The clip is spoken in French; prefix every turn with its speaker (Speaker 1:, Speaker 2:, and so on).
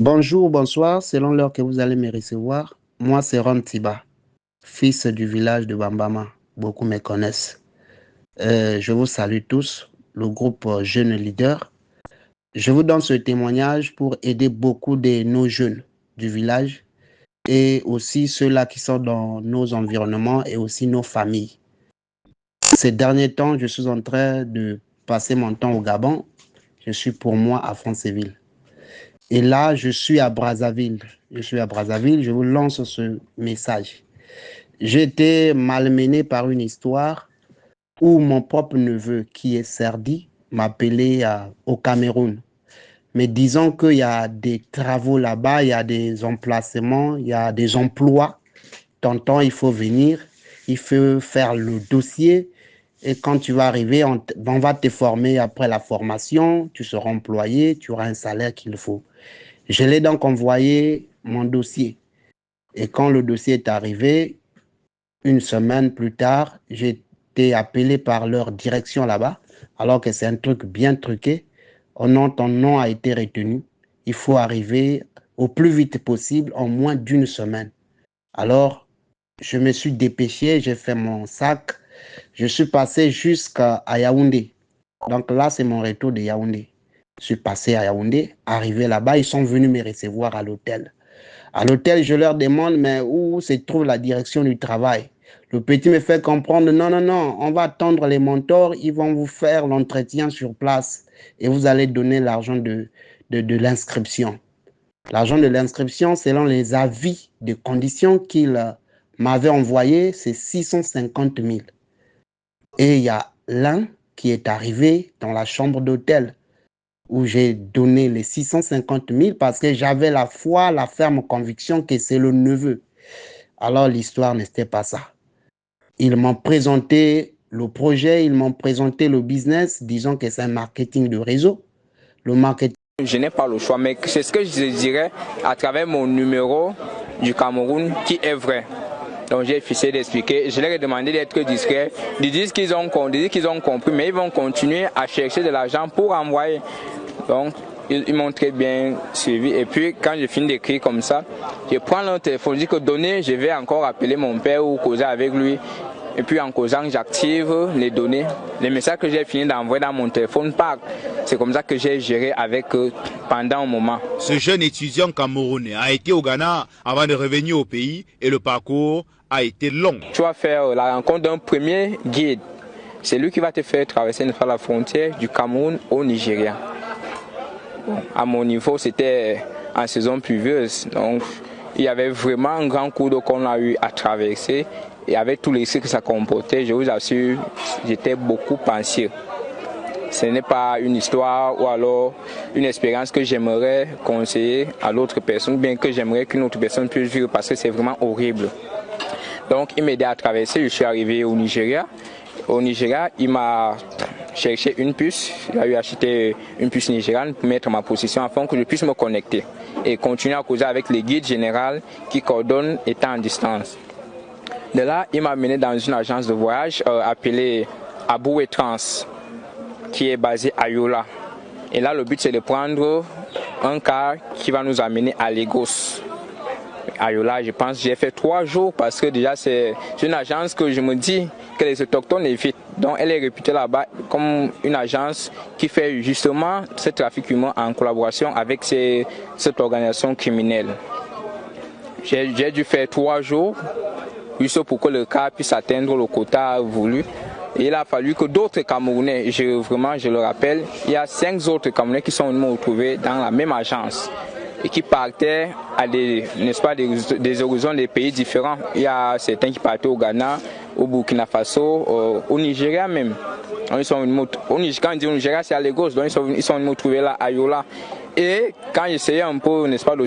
Speaker 1: Bonjour, bonsoir, selon l'heure que vous allez me recevoir. Moi, c'est Ron Tiba, fils du village de Bambama. Beaucoup me connaissent. Je vous salue tous, le groupe Jeunes Leaders. Je vous donne ce témoignage pour aider beaucoup de nos jeunes du village et aussi ceux-là qui sont dans nos environnements et aussi nos familles. Ces derniers temps, je suis en train de passer mon temps au Gabon. Je suis pour moi à Franceville. Et là, je suis à Brazzaville. Je vous lance ce message. J'ai été malmené par une histoire où mon propre neveu, qui est Serdi, m'appelait au Cameroun. Mais disons qu'il y a des travaux là-bas, il y a des emplacements, il y a des emplois. Tonton, il faut venir, il faut faire le dossier. Et quand tu vas arriver, on va te former après la formation, tu seras employé, tu auras un salaire qu'il faut. Je l'ai donc envoyé mon dossier. Et quand le dossier est arrivé, une semaine plus tard, j'ai été appelé par leur direction là-bas, alors que c'est un truc bien truqué. Oh non, ton nom a été retenu. Il faut arriver au plus vite possible, en moins d'une semaine. Alors, je me suis dépêché, j'ai fait mon sac. Je suis passé jusqu'à Yaoundé. Donc là, c'est mon retour de Yaoundé. Je suis passé à Yaoundé, arrivé là-bas, ils sont venus me recevoir à l'hôtel. À l'hôtel, je leur demande, mais où se trouve la direction du travail? Le petit me fait comprendre, non, non, non, on va attendre les mentors, ils vont vous faire l'entretien sur place et vous allez donner l'argent de l'inscription. L'argent de l'inscription, selon les avis de conditions qu'il m'avait envoyé, c'est 650 000. Et il y a l'un qui est arrivé dans la chambre d'hôtel où j'ai donné les 650 000 parce que j'avais la foi, la ferme conviction que c'est le neveu. Alors l'histoire n'était pas ça. Ils m'ont présenté le projet, ils m'ont présenté le business, disons que c'est un marketing de réseau. Le marketing.
Speaker 2: Je n'ai pas le choix, mais c'est ce que je dirais à travers mon numéro du Cameroun qui est vrai. Donc j'ai essayé d'expliquer, je leur ai demandé d'être discrets, ils disent qu'ils ont compris, mais ils vont continuer à chercher de l'argent pour envoyer. Donc ils m'ont très bien suivi. Et puis quand je finis d'écrire comme ça, je prends leur téléphone, je dis que données, je vais encore appeler mon père ou causer avec lui. Et puis en causant, j'active les données. Les messages que j'ai fini d'envoyer dans mon téléphone partent. C'est comme ça que j'ai géré avec eux pendant un moment.
Speaker 3: Ce jeune étudiant camerounais a été au Ghana avant de revenir au pays et le parcours a été long.
Speaker 2: Tu vas faire la rencontre d'un premier guide. C'est lui qui va te faire traverser la frontière du Cameroun au Nigeria. Bon, à mon niveau, c'était en saison pluvieuse. Donc, il y avait vraiment un grand cours d'eau qu'on a eu à traverser. Et avec tous les risques que ça comportait, je vous assure, j'étais beaucoup anxieux. Ce n'est pas une histoire ou alors une expérience que j'aimerais conseiller à l'autre personne, bien que j'aimerais qu'une autre personne puisse vivre parce que c'est vraiment horrible. Donc, il m'a aidé à traverser, je suis arrivé au Nigeria. Au Nigeria, il m'a cherché une puce, il a eu acheté une puce nigériane pour mettre ma position afin que je puisse me connecter et continuer à causer avec les guides généraux qui coordonnent étant en distance. De là, il m'a mené dans une agence de voyage appelée Abou et Trans, qui est basée à Yola. Et là, le but, c'est de prendre un car qui va nous amener à Lagos. À Yola, je pense, j'ai fait 3 jours parce que déjà, c'est une agence que je me dis que les autochtones évitent. Donc, elle est réputée là-bas comme une agence qui fait justement ce trafic humain en collaboration avec cette organisation criminelle. J'ai dû faire 3 jours. Juste pour que le cas puisse atteindre le quota voulu. Et il a fallu que d'autres Camerounais, je le rappelle, il y a 5 autres Camerounais qui sont venus me retrouver dans la même agence et qui partaient à des horizons des pays différents. Il y a certains qui partaient au Ghana, au Burkina Faso, au Nigeria même. Donc, ils sont venus, quand on dit au Nigeria, c'est à Lagos, donc ils sont venus me retrouver là à Yola. Et quand j'essayais un peu, de